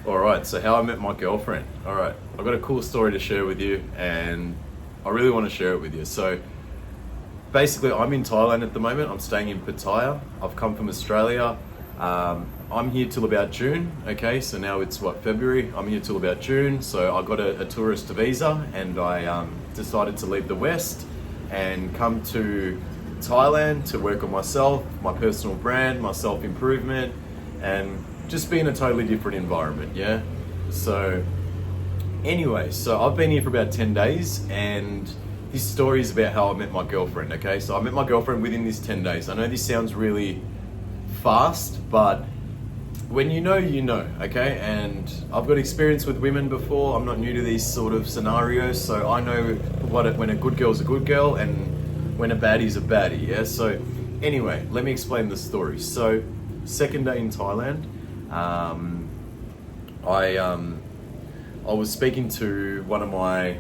Alright, so how I met my girlfriend. Alright, I've got a cool story to share with you, and I really want to share it with you. So, basically, I'm in Thailand at the moment. I'm staying in Pattaya. I've come from Australia. I'm here till about June, okay? So now it's what, February? I'm here till about June. So I got a tourist visa, and I decided to leave the West and come to Thailand to work on myself, my personal brand, my self-improvement, and just be in a totally different environment, yeah? So anyway, so I've been here for about 10 days, and this story is about how I met my girlfriend, okay? So I met my girlfriend within this 10 days. I know this sounds really fast, but when you know, okay? And I've got experience with women before. I'm not new to these sort of scenarios, so I know when a good girl's a good girl and when a baddie's a baddie, yeah? So anyway, let me explain the story. So second day in Thailand, I was speaking to one of my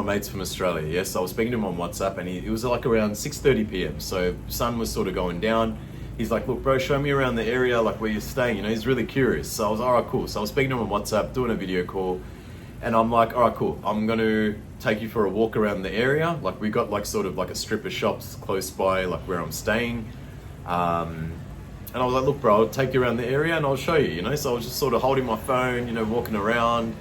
mates from Australia. Yes, I was speaking to him on WhatsApp, and it was like around 6:30 p.m. So sun was sort of going down. He's like, "Look, bro, show me around the area, like where you're staying." You know, he's really curious. So I was, all right, cool. So I was speaking to him on WhatsApp, doing a video call, and I'm like, all right, cool. I'm gonna take you for a walk around the area. Like we got like sort of like a strip of shops close by, like where I'm staying. And I was like, look, bro, I'll take you around the area and I'll show you, you know? So I was just sort of holding my phone, you know, walking around.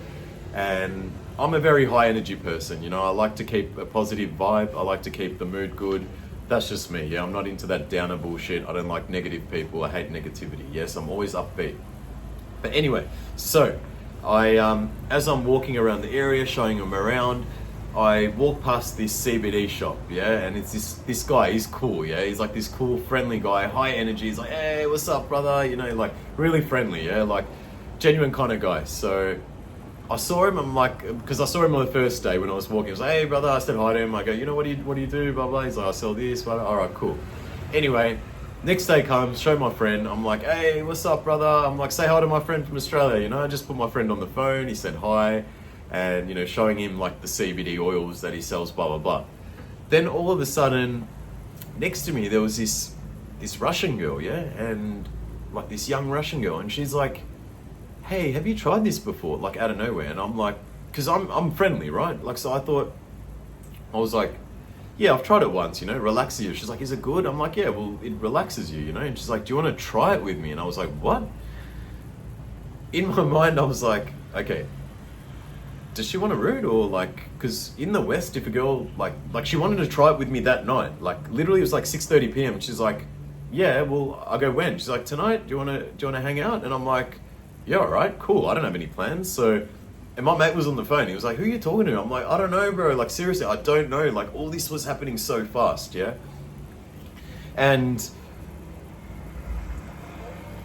And I'm a very high energy person, you know? I like to keep a positive vibe. I like to keep the mood good. That's just me, yeah? I'm not into that downer bullshit. I don't like negative people. I hate negativity. Yes, I'm always upbeat. But anyway, so as I'm walking around the area, showing them around, I walk past this CBD shop, yeah, and it's this guy. He's cool, yeah. He's like this cool, friendly guy, high energy. He's like, hey, what's up, brother? You know, like really friendly, yeah, like genuine kind of guy. So I saw him. I'm like, because I saw him on the first day when I was walking. I was like, hey, brother. I said hi to him. I go, you know, what do you do? Blah blah. He's like, I sell this. Blah, blah. All right, cool. Anyway, next day comes, show my friend. I'm like, hey, what's up, brother? I'm like, say hi to my friend from Australia. You know, I just put my friend on the phone. He said hi. And, you know, showing him like the CBD oils that he sells, blah, blah, blah. Then all of a sudden, next to me, there was this Russian girl, yeah? And like this young Russian girl. And she's like, hey, have you tried this before? Like out of nowhere. And I'm like, because I'm friendly, right? Like, so I was like, yeah, I've tried it once, you know, relaxes you. She's like, is it good? I'm like, yeah, well, it relaxes you, you know? And she's like, do you want to try it with me? And I was like, what? In my mind, I was like, okay, does she want to root, or like, because in the West, if a girl like she wanted to try it with me that night, like literally it was like 6:30 p.m. She's like, yeah, well, I go, when? She's like, tonight. Do you want to hang out? And I'm like, yeah, all right, cool. I don't have any plans. So, and my mate was on the phone. He was like, who are you talking to? I'm like, I don't know, bro. Like seriously, I don't know. Like all this was happening so fast, yeah. And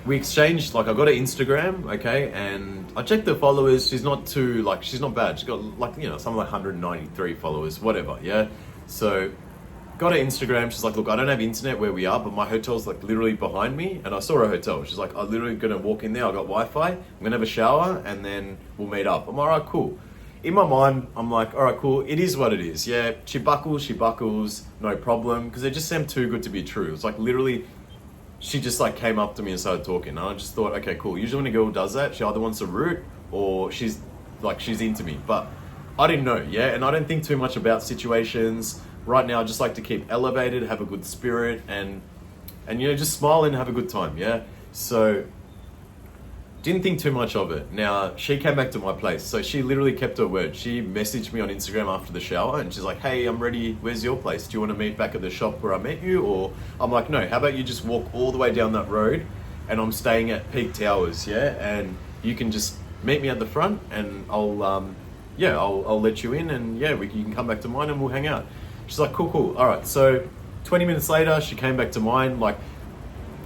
we exchanged, like I got her Instagram, okay, and I checked the followers. She's not bad. She's got like, you know, something like 193 followers, whatever, yeah. So got her Instagram. She's like, look, I don't have internet where we are, but my hotel's like literally behind me. And I saw her hotel. She's like, I'm literally gonna walk in there. I got Wi-Fi. I'm gonna have a shower and then we'll meet up. I'm all right, cool. In my mind, I'm like, all right, cool. It is what it is. Yeah, she buckles, no problem. Because it just seemed too good to be true. It was like literally, she just like came up to me and started talking. And I just thought, okay, cool. Usually when a girl does that, she either wants a root or she's into me. But I didn't know, yeah? And I don't think too much about situations. Right now, I just like to keep elevated, have a good spirit, and you know, just smile and have a good time, yeah? So, didn't think too much of it. Now, she came back to my place. So she literally kept her word. She messaged me on Instagram after the shower and she's like, hey, I'm ready. Where's your place? Do you want to meet back at the shop where I met you? Or I'm like, no, how about you just walk all the way down that road and I'm staying at Peak Towers, yeah? And you can just meet me at the front and I'll let you in and yeah, you can come back to mine and we'll hang out. She's like, cool. All right. So 20 minutes later, she came back to mine. Like,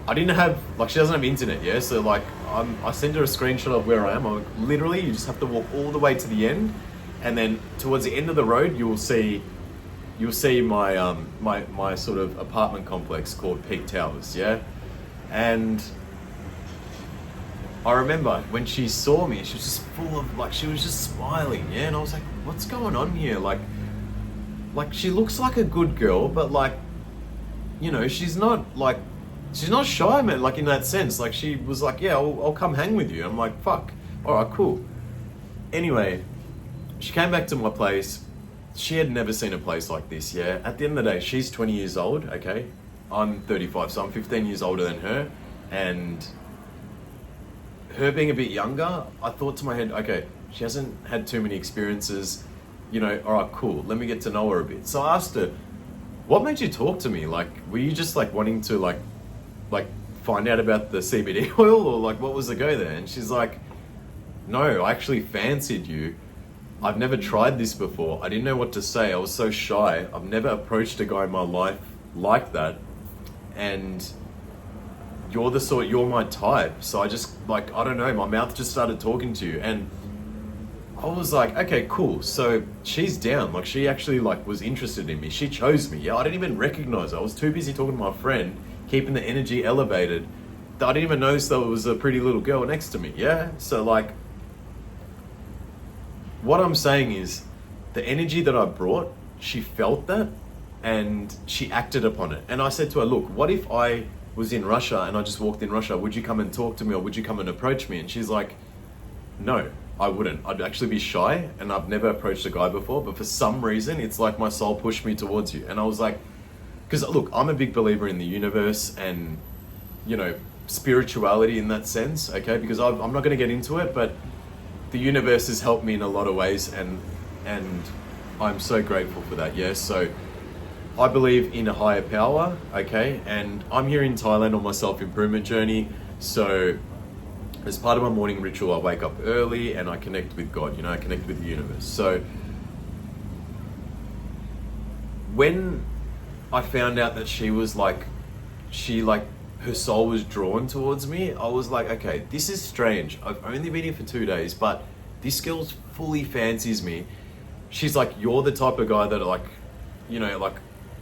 I didn't have, like, she doesn't have internet, yeah? So, like, I sent her a screenshot of where I am. I'm like, literally, you just have to walk all the way to the end. And then towards the end of the road, you'll see my, my sort of apartment complex called Peak Towers, yeah? And I remember when she saw me, she was just full of, like, she was just smiling, yeah? And I was like, what's going on here? Like, she looks like a good girl, but, like, you know, she's not shy, man, like, in that sense. Like, she was like, yeah, I'll come hang with you. I'm like, fuck. all right, cool. Anyway, she came back to my place. She had never seen a place like this, yeah? At the end of the day, she's 20 years old, okay? I'm 35, so I'm 15 years older than her. And her being a bit younger, I thought to my head, okay, she hasn't had too many experiences, you know, all right, cool, let me get to know her a bit. So I asked her, what made you talk to me? Like, were you just like wanting to like find out about the CBD oil, or like what was the go there? And she's like, no, I actually fancied you. I've never tried this before. I didn't know what to say. I was so shy. I've never approached a guy in my life like that. And you're my type. So I just like, I don't know, my mouth just started talking to you. And I was like, okay, cool. So she's down. Like, she actually like was interested in me. She chose me. Yeah, I didn't even recognize her. I was too busy talking to my friend, keeping the energy elevated, that I didn't even notice there was a pretty little girl next to me. Yeah. So like, what I'm saying is, the energy that I brought, she felt that and she acted upon it. And I said to her, look, what if I was in Russia and I just walked in Russia? Would you come and talk to me, or would you come and approach me? And she's like, no, I wouldn't. I'd actually be shy, and I've never approached a guy before, but for some reason, it's like my soul pushed me towards you. And I was like, because look, I'm a big believer in the universe and, you know, spirituality in that sense, okay? Because I'm not going to get into it, but the universe has helped me in a lot of ways, and I'm so grateful for that. Yeah, so I believe in a higher power, okay, and I'm here in Thailand on my self-improvement journey. So as part of my morning ritual, I wake up early and I connect with God, you know, I connect with the universe. So when I found out that she was like, her soul was drawn towards me, I was like, okay, this is strange. I've only been here for 2 days, but this girl fully fancies me. She's like, you're the type of guy that like, you know, like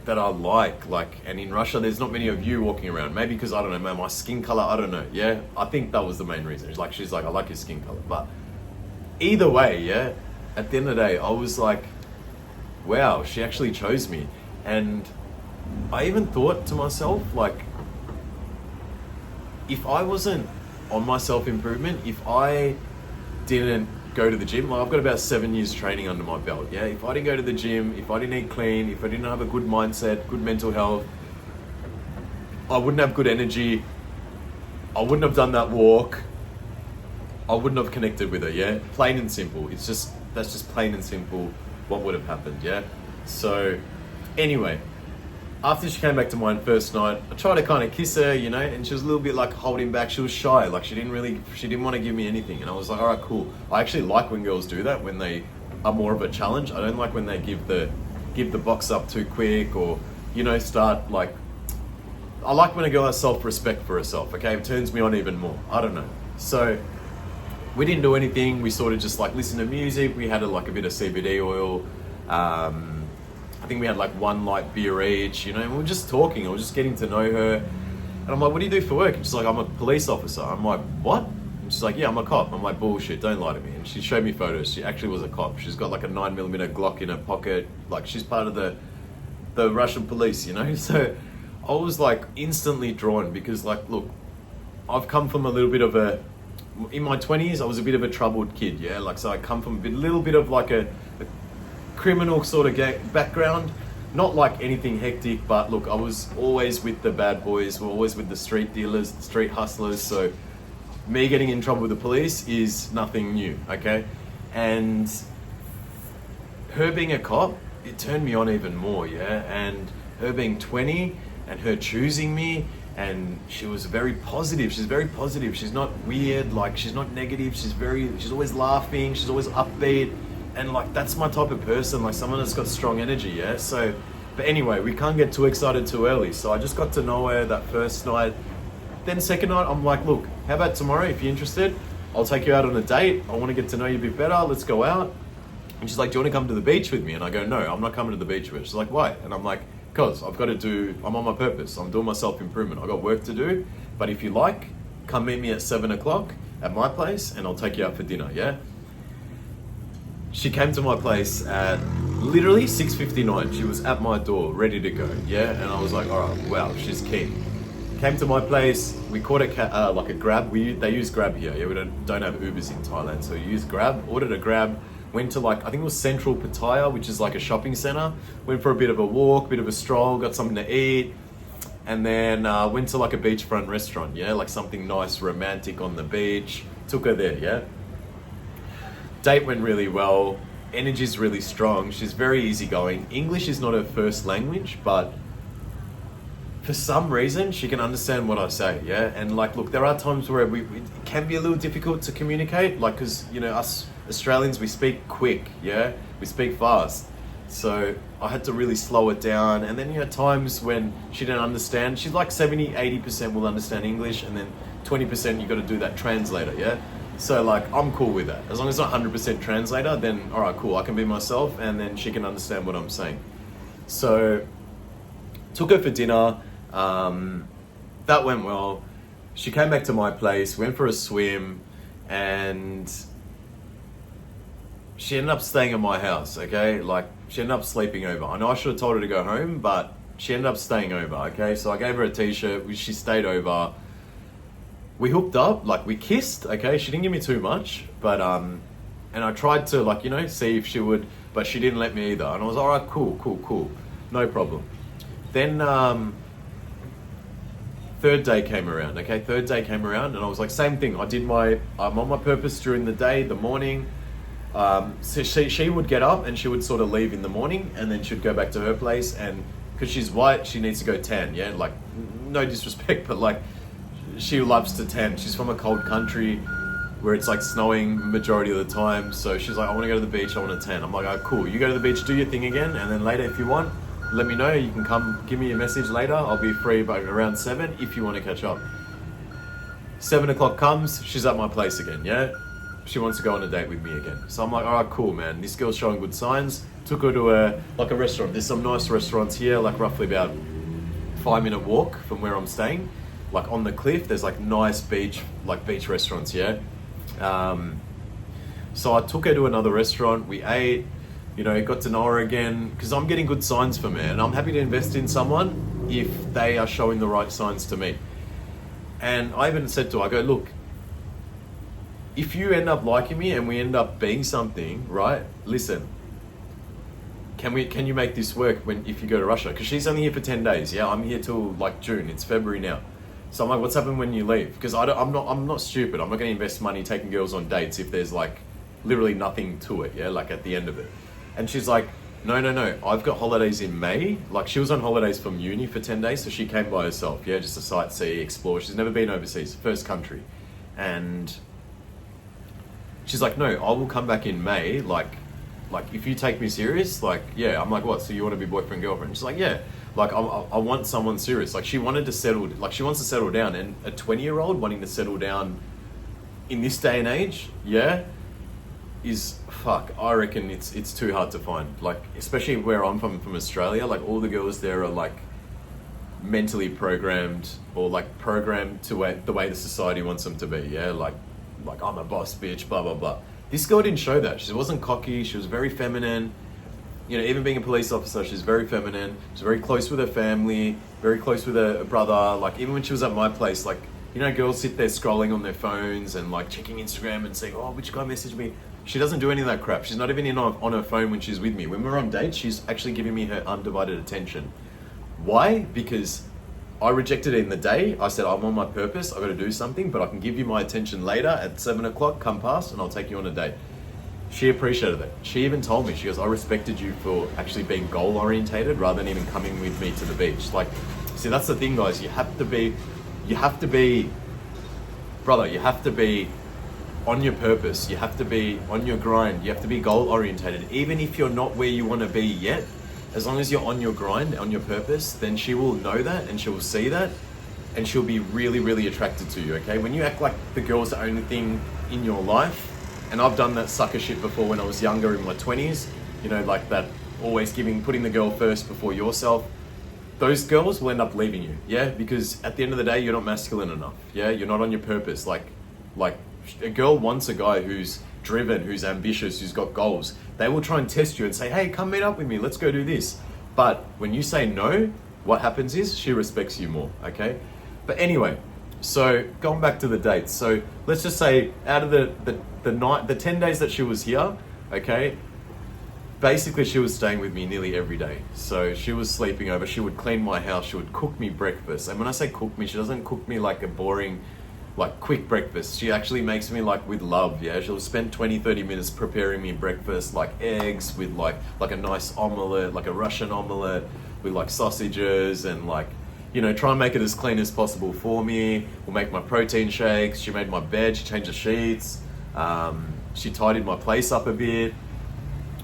that I like, and in Russia, there's not many of you walking around. Maybe because, I don't know, man, my skin color, I don't know. Yeah, I think that was the main reason. She's like, I like your skin color. But either way, yeah, at the end of the day, I was like, wow, she actually chose me. And I even thought to myself, like, if I wasn't on my self-improvement, if I didn't go to the gym, like I've got about 7 years training under my belt, yeah? If I didn't go to the gym, if I didn't eat clean, if I didn't have a good mindset, good mental health, I wouldn't have good energy, I wouldn't have done that walk, I wouldn't have connected with her, yeah? Plain and simple. That's just plain and simple what would have happened, yeah? So, anyway, after she came back to mine first night, I tried to kind of kiss her, you know, and she was a little bit like holding back. She was shy, like she didn't want to give me anything. And I was like, all right, cool. I actually like when girls do that, when they are more of a challenge. I don't like when they give the box up too quick, or, you know, start like, I like when a girl has self-respect for herself, okay? It turns me on even more. I don't know. So we didn't do anything. We sort of just like listened to music. We had a bit of CBD oil. I think we had like one light beer each, you know, and we were just talking. I was just getting to know her. And I'm like, what do you do for work? And she's like, I'm a police officer. I'm like, what? And she's like, yeah, I'm a cop. I'm like, bullshit, don't lie to me. And she showed me photos. She actually was a cop. She's got like a 9mm Glock in her pocket. Like, she's part of the Russian police, you know? So I was like instantly drawn, because like, look, I've come from a little bit of in my 20s, I was a bit of a troubled kid, yeah? Like, so I come from a little bit of like a criminal sort of background, not like anything hectic, but look, I was always with the bad boys, we're always with the street dealers, the street hustlers, so me getting in trouble with the police is nothing new, okay? And her being a cop, it turned me on even more, yeah? And her being 20 and her choosing me, and she was very positive. She's very positive. She's not weird, like she's not negative. She's always laughing. She's always upbeat. And like, that's my type of person, like someone that's got strong energy, yeah? So, but anyway, we can't get too excited too early. So I just got to know her that first night. Then second night, I'm like, look, how about tomorrow, if you're interested? I'll take you out on a date. I want to get to know you a bit better. Let's go out. And she's like, do you want to come to the beach with me? And I go, no, I'm not coming to the beach with her. She's like, why? And I'm like, because I'm on my purpose. I'm doing my self-improvement. I've got work to do. But if you like, come meet me at 7 o'clock at my place and I'll take you out for dinner, yeah? She came to my place at literally 6:59. She was at my door, ready to go, yeah? And I was like, all right, wow, she's keen. Came to my place. We caught like a Grab. They use Grab here. Yeah, we don't have Ubers in Thailand, so you use Grab. Ordered a Grab. Went to like, I think it was Central Pattaya, which is like a shopping center. Went for a bit of a walk, bit of a stroll, got something to eat. And then went to like a beachfront restaurant, yeah? Like something nice, romantic on the beach. Took her there, yeah? Date went really well. Energy's really strong. She's very easygoing. English is not her first language, but for some reason, she can understand what I say, yeah? And like, look, there are times where it can be a little difficult to communicate, like, cause you know, us Australians, we speak quick, yeah? We speak fast. So I had to really slow it down. And then you had times when she didn't understand. She's like 70, 80% will understand English, and then 20% you got to do that translator, yeah? So like, I'm cool with that. As long as it's not 100% translator, then all right, cool. I can be myself, and then she can understand what I'm saying. So took her for dinner. That went well. She came back to my place, went for a swim, and she ended up staying at my house, okay? Like, she ended up sleeping over. I know I should have told her to go home, but she ended up staying over, okay? So I gave her a t-shirt, she stayed over. We hooked up, like we kissed, okay? She didn't give me too much, but, and I tried to like, you know, see if she would, but she didn't let me either. And I was all right, cool, no problem. Then, third day came around, okay? Third day came around, and I was like, same thing. I'm on my purpose during the day, the morning. So she would get up and she would sort of leave in the morning, and then she'd go back to her place, and because she's white, she needs to go tan, yeah? Like, no disrespect, but like, she loves to tan. She's from a cold country where it's like snowing majority of the time, so she's like, I want to go to the beach, I want to tan. I'm like, oh, cool, you go to the beach, do your thing again, and then later if you want, let me know. You can come give me a message later. I'll be free by around 7 if you want to catch up. 7 o'clock comes, she's at my place again, yeah? She wants to go on a date with me again. So I'm like, all right, cool, man. This girl's showing good signs. Took her to a restaurant. There's some nice restaurants here, like roughly about 5-minute walk from where I'm staying. Like on the cliff, there's like nice beach restaurants, yeah? So I took her to another restaurant. We ate, you know, got to know her again, because I'm getting good signs from her, and I'm happy to invest in someone if they are showing the right signs to me. And I even said to her, I go, look, if you end up liking me and we end up being something, right? Listen, can you make this work if you go to Russia? Because she's only here for 10 days. Yeah, I'm here till like June. It's February now. So I'm like, what's happened when you leave? Because I'm not stupid. I'm not going to invest money taking girls on dates if there's like literally nothing to it. Yeah, like at the end of it. And she's like, no. I've got holidays in May. Like, she was on holidays from uni for 10 days, so she came by herself. Yeah, just to sightsee, explore. She's never been overseas, first country, and she's like, no, I will come back in May, like if you take me serious, like, yeah. I'm like, what, so you want to be boyfriend, girlfriend? She's like, yeah, like I want someone serious. Like, she wanted to settle, like she wants to settle down, and a 20-year-old wanting to settle down in this day and age, yeah, is, fuck, I reckon it's too hard to find. Like, especially where I'm from Australia, like all the girls there are like mentally programmed, or like programmed to the way the society wants them to be, yeah, like I'm a boss bitch, blah, blah, blah. This girl didn't show that. She wasn't cocky. She was very feminine. You know, even being a police officer, she's very feminine. She's very close with her family, very close with her brother. Like, even when she was at my place, like, you know, girls sit there scrolling on their phones and like checking Instagram and saying, oh, which guy messaged me? She doesn't do any of that crap. She's not even on her phone when she's with me. When we're on dates, she's actually giving me her undivided attention. Why? Because I rejected it in the day. I said, I'm on my purpose. I've got to do something, but I can give you my attention later at 7 o'clock, come past, and I'll take you on a date. She appreciated it. She even told me, she goes, I respected you for actually being goal orientated rather than even coming with me to the beach. Like, see, that's the thing, guys. You have to be, brother, you have to be on your purpose. You have to be on your grind. You have to be goal orientated. Even if you're not where you want to be yet, as long as you're on your grind, on your purpose, then she will know that and she will see that, and she'll be really, really attracted to you, okay? When you act like the girl's the only thing in your life, and I've done that sucker shit before when I was younger in my 20s, you know, like that always putting the girl first before yourself, those girls will end up leaving you, yeah? Because at the end of the day, you're not masculine enough, yeah? You're not on your purpose. Like a girl wants a guy who's driven, who's ambitious, who's got goals. They will try and test you and say, hey, come meet up with me, let's go do this. But when you say no, what happens is she respects you more, okay? But anyway, so going back to the dates. So let's just say out of the 10 days that she was here, okay, basically she was staying with me nearly every day. So she was sleeping over, she would clean my house, she would cook me breakfast. And when I say cook me, she doesn't cook me like a boring, like quick breakfast. She actually makes me like with love, yeah. She'll spend 20-30 minutes preparing me breakfast, like eggs with like a nice omelette, like a Russian omelette with like sausages, and like, you know, try and make it as clean as possible for me. We'll make my protein shakes. She made my bed, she changed the sheets. She tidied my place up a bit.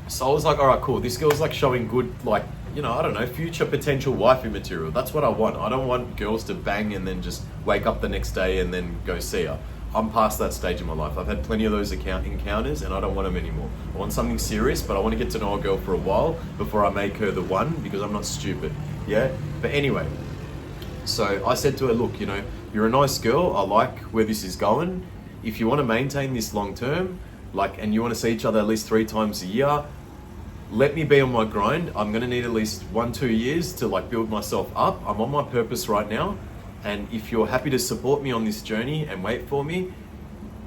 So I was like, all right, cool. This girl's like showing good, like, you know, I don't know, future potential wifey material. That's what I want. I don't want girls to bang and then just wake up the next day and then go see her. I'm past that stage in my life. I've had plenty of those encounters and I don't want them anymore. I want something serious, but I want to get to know a girl for a while before I make her the one, because I'm not stupid. Yeah. But anyway, so I said to her, look, you know, you're a nice girl. I like where this is going. If you want to maintain this long term, like, and you want to see each other at least 3 times a year, let me be on my grind. I'm going to need at least 1-2 years to like build myself up. I'm on my purpose right now. And if you're happy to support me on this journey and wait for me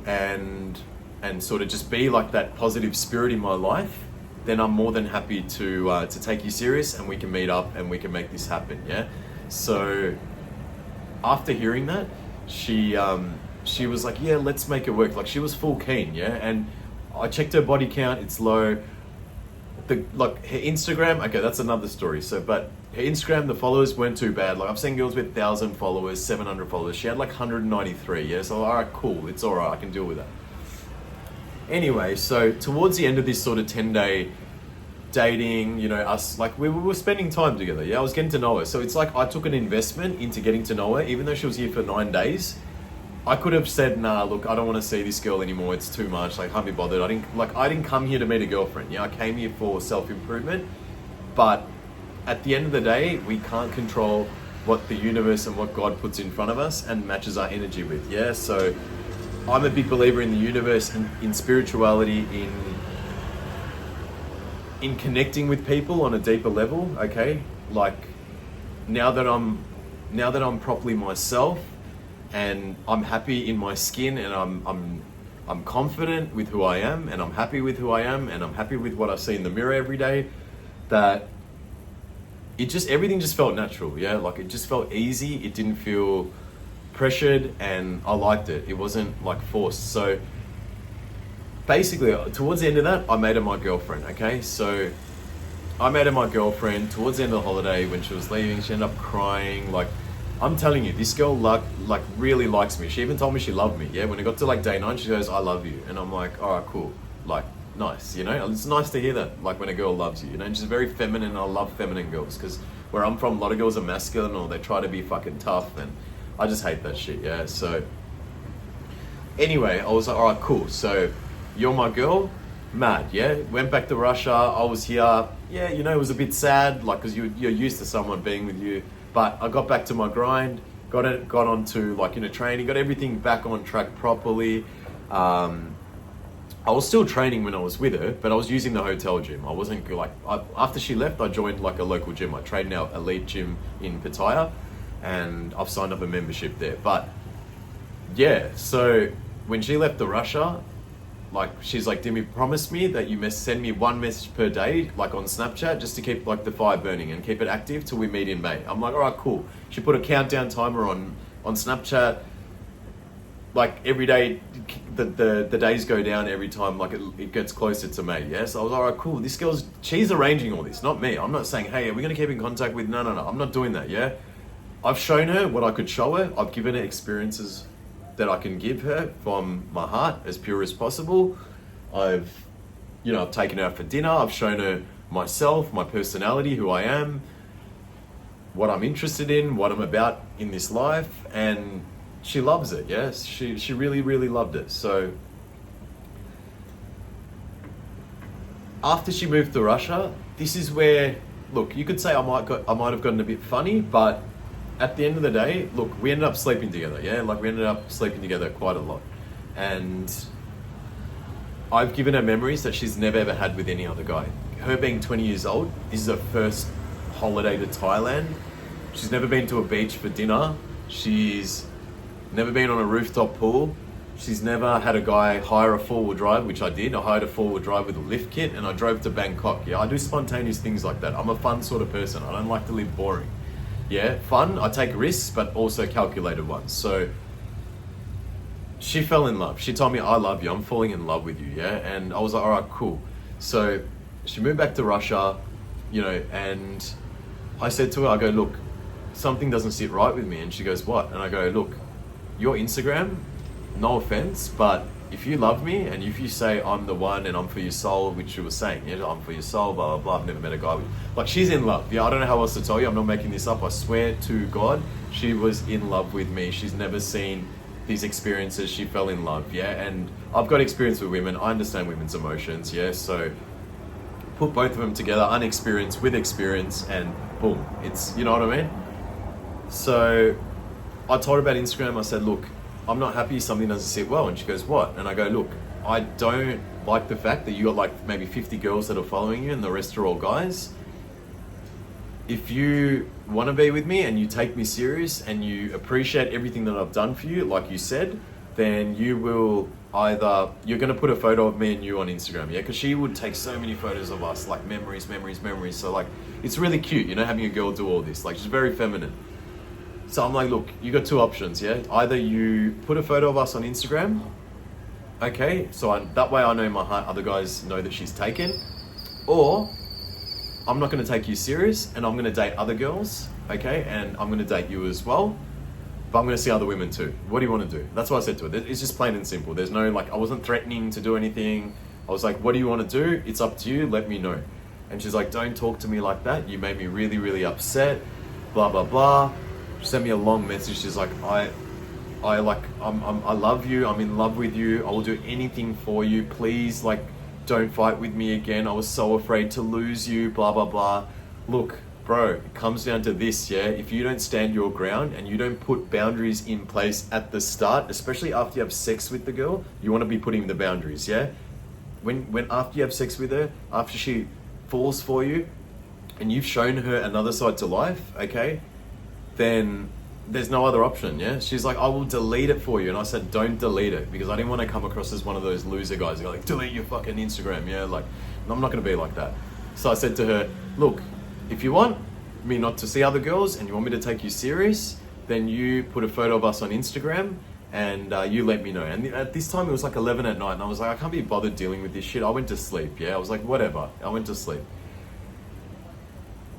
and sort of just be like that positive spirit in my life, then I'm more than happy to take you serious, and we can meet up and we can make this happen. Yeah. So after hearing that, she was like, yeah, let's make it work. Like, she was full keen. Yeah. And I checked her body count. It's low. Like her Instagram, okay, that's another story. So, but her Instagram, the followers weren't too bad. Like, I've seen girls with 1,000 followers, 700 followers. She had like 193. Yeah, so all right, cool. It's all right. I can deal with that. Anyway, so towards the end of this sort of 10-day dating, you know, us, like we were spending time together. Yeah, I was getting to know her. So it's like I took an investment into getting to know her, even though she was here for 9 days. I could have said, nah, look, I don't want to see this girl anymore. It's too much. Like, can't be bothered. I didn't come here to meet a girlfriend. Yeah, I came here for self-improvement. But at the end of the day, we can't control what the universe and what God puts in front of us and matches our energy with. Yeah, so I'm a big believer in the universe and in spirituality, in connecting with people on a deeper level. Okay, like now that I'm properly myself, and I'm happy in my skin, and I'm confident with who I am, and I'm happy with who I am, and I'm happy with what I see in the mirror every day, that everything just felt natural. Yeah, like it just felt easy. It didn't feel pressured, and I liked it. It wasn't like forced. So basically, towards the end of that, I made her my girlfriend. Okay, so I made her my girlfriend towards the end of the holiday. When she was leaving, she ended up crying. Like, I'm telling you, this girl like really likes me. She even told me she loved me. Yeah, when it got to like day 9, she goes, I love you. And I'm like, all right, cool. Like, nice, you know? It's nice to hear that, like when a girl loves you, you know? And she's very feminine, and I love feminine girls, because where I'm from, a lot of girls are masculine, or they try to be fucking tough, and I just hate that shit, yeah? So anyway, I was like, all right, cool. So you're my girl? Mad, yeah? Went back to Russia. I was here. Yeah, you know, it was a bit sad, like, because you're used to someone being with you. But I got back to my grind, got onto like, you know, training, got everything back on track properly. I was still training when I was with her, but I was using the hotel gym. I wasn't like, after she left, I joined like a local gym. I trained now elite gym in Pattaya, and I've signed up a membership there. But yeah, so when she left to Russia, like, she's like, Dimi, promise me that you send me 1 message per day, like on Snapchat, just to keep like the fire burning and keep it active till we meet in May. I'm like, all right, cool. She put a countdown timer on Snapchat. Like every day, the days go down every time, like it gets closer to May. Yeah, so I was all right, cool. She's arranging all this, not me. I'm not saying, hey, are we gonna keep in contact with? No. I'm not doing that. Yeah, I've shown her what I could show her. I've given her experiences that I can give her from my heart, as pure as possible. I've taken her out for dinner. I've shown her myself, my personality, who I am, what I'm interested in, what I'm about in this life, and she loves it. Yes, she really, really loved it. So after she moved to Russia, this is where, look, you could say I might have gotten a bit funny, but at the end of the day, look, we ended up sleeping together, yeah? Like, we ended up sleeping together quite a lot. And I've given her memories that she's never ever had with any other guy. Her being 20 years old, this is her first holiday to Thailand. She's never been to a beach for dinner. She's never been on a rooftop pool. She's never had a guy hire a four-wheel drive, which I did. I hired a four-wheel drive with a lift kit and I drove to Bangkok. Yeah, I do spontaneous things like that. I'm a fun sort of person. I don't like to live boring. Yeah, fun. I take risks, but also calculated ones. So she fell in love. She told me, I love you. I'm falling in love with you. Yeah. And I was like, all right, cool. So she moved back to Russia, you know, and I said to her, I go, look, something doesn't sit right with me. And she goes, what? And I go, look, your Instagram, no offense, but if you love me and if you say I'm the one and I'm for your soul, which you were saying, yeah, I'm for your soul, blah, blah, blah. I've never met a guy with, like, she's in love. Yeah, I don't know how else to tell you. I'm not making this up. I swear to God, she was in love with me. She's never seen these experiences. She fell in love. Yeah. And I've got experience with women. I understand women's emotions. Yeah. So put both of them together, unexperienced with experience, and boom, it's, you know what I mean? So I told her about Instagram. I said, look, I'm not happy something doesn't sit well. And she goes, what? And I go, look, I don't like the fact that you got like maybe 50 girls that are following you and the rest are all guys. If you want to be with me and you take me serious and you appreciate everything that I've done for you, like you said, then you will either, you're going to put a photo of me and you on Instagram, yeah? Because she would take so many photos of us, like memories. So like, it's really cute, you know, having a girl do all this. Like, she's very feminine. So I'm like, look, you got two options, yeah? Either you put a photo of us on Instagram, okay, so that way I know in my heart other guys know that she's taken, or I'm not going to take you serious and I'm going to date other girls, okay, and I'm going to date you as well, but I'm going to see other women too. What do you want to do? That's what I said to her. It's just plain and simple. There's no, like, I wasn't threatening to do anything. I was like, what do you want to do? It's up to you. Let me know. And she's like, don't talk to me like that. You made me really, really upset, blah, blah, blah. She sent me a long message. She's like, I love you. I'm in love with you. I will do anything for you. Please, like, don't fight with me again. I was so afraid to lose you, blah, blah, blah. Look, bro, it comes down to this, yeah? If you don't stand your ground and you don't put boundaries in place at the start, especially after you have sex with the girl, you want to be putting the boundaries, yeah? When after you have sex with her, after she falls for you, and you've shown her another side to life, okay? Then there's no other option, yeah? She's like, I will delete it for you. And I said, don't delete it, because I didn't want to come across as one of those loser guys who go like, delete your fucking Instagram, yeah? Like, I'm not going to be like that. So I said to her, look, if you want me not to see other girls and you want me to take you serious, then you put a photo of us on Instagram and you let me know. And at this time it was like 11 at night and I was like, I can't be bothered dealing with this shit. I went to sleep, yeah? I was like, whatever. I went to sleep.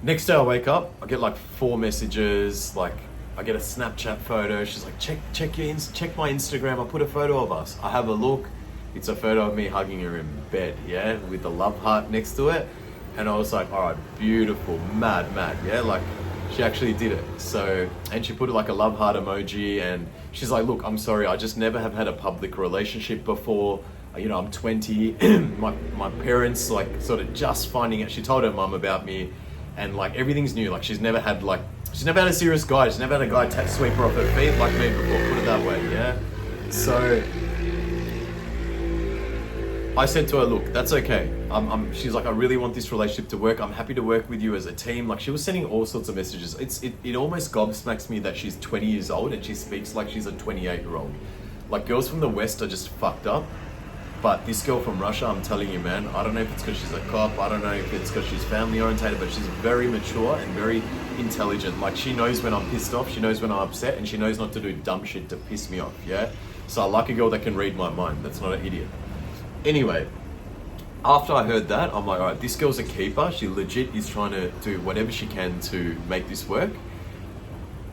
Next day I wake up, I get like 4 messages, like I get a Snapchat photo. She's like, check my Instagram. I put a photo of us. I have a look. It's a photo of me hugging her in bed, yeah, with the love heart next to it. And I was like, all right, beautiful, mad, yeah, like she actually did it. So, and she put like a love heart emoji and she's like, look, I'm sorry, I just never have had a public relationship before. You know, I'm 20, my parents like sort of just finding it. She told her mum about me and like everything's new. Like she's never had a serious guy. She's never had a guy sweep her off her feet like me before, put it that way, yeah? So I said to her, look, that's okay. She's like, I really want this relationship to work. I'm happy to work with you as a team. Like she was sending all sorts of messages. It almost gobsmacks me that she's 20 years old and she speaks like she's a 28-year-old. Like girls from the West are just fucked up. But this girl from Russia, I'm telling you, man, I don't know if it's because she's a cop. I don't know if it's because she's family orientated, but she's very mature and very intelligent. Like she knows when I'm pissed off, she knows when I'm upset, and she knows not to do dumb shit to piss me off, yeah? So I like a girl that can read my mind. That's not an idiot. Anyway, after I heard that, I'm like, all right, this girl's a keeper. She legit is trying to do whatever she can to make this work.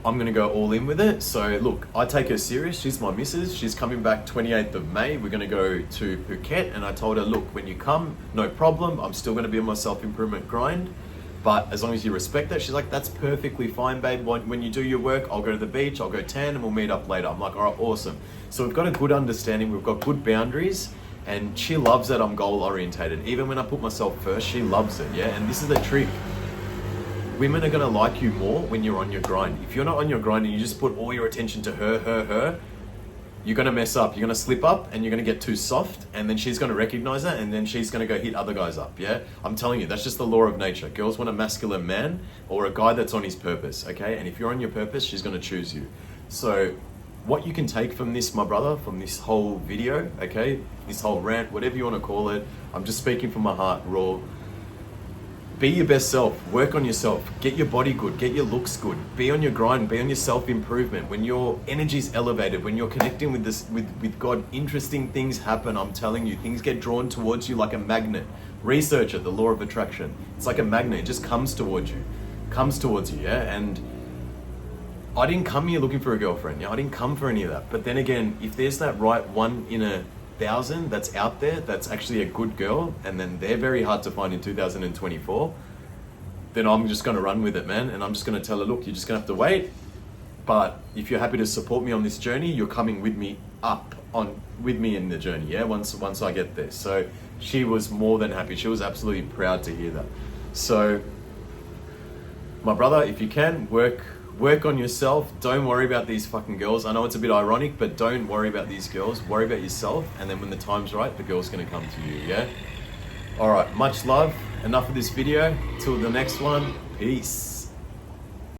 I'm going to go all in with it. So look, I take her serious. She's my missus. She's coming back 28th of May. We're going to go to Phuket. And I told her, look, when you come, no problem. I'm still going to be on my self-improvement grind. But as long as you respect that, she's like, that's perfectly fine, babe. When you do your work, I'll go to the beach, I'll go tan, and we'll meet up later. I'm like, all right, awesome. So we've got a good understanding. We've got good boundaries. And she loves that I'm goal orientated. Even when I put myself first, she loves it, yeah? And this is the trick. Women are gonna like you more when you're on your grind. If you're not on your grind and you just put all your attention to her, you're gonna mess up. You're gonna slip up and you're gonna get too soft and then she's gonna recognize that and then she's gonna go hit other guys up, yeah? I'm telling you, that's just the law of nature. Girls want a masculine man or a guy that's on his purpose, okay? And if you're on your purpose, she's gonna choose you. So what you can take from this, my brother, from this whole video, okay, this whole rant, whatever you want to call it, I'm just speaking from my heart, raw. Be your best self, work on yourself, get your body good, get your looks good, be on your grind, be on your self-improvement. When your energy's elevated, when you're connecting with this, with God, interesting things happen. I'm telling you, things get drawn towards you like a magnet. Research it, the law of attraction. It's like a magnet, it just comes towards you, yeah? And I didn't come here looking for a girlfriend, yeah? I didn't come for any of that. But then again, if there's that right 1 in 1,000 that's out there, that's actually a good girl, and then they're very hard to find in 2024, then I'm just going to run with it, man. And I'm just going to tell her, look, you're just going to have to wait. But if you're happy to support me on this journey, you're coming with me with me in the journey, yeah? Once I get there. So she was more than happy. She was absolutely proud to hear that. So my brother, if you can, work on yourself. Don't worry about these fucking girls. I know it's a bit ironic, but don't worry about these girls. Worry about yourself, and then when the time's right, the girl's gonna come to you, yeah? All right, much love. Enough of this video. Till the next one, peace.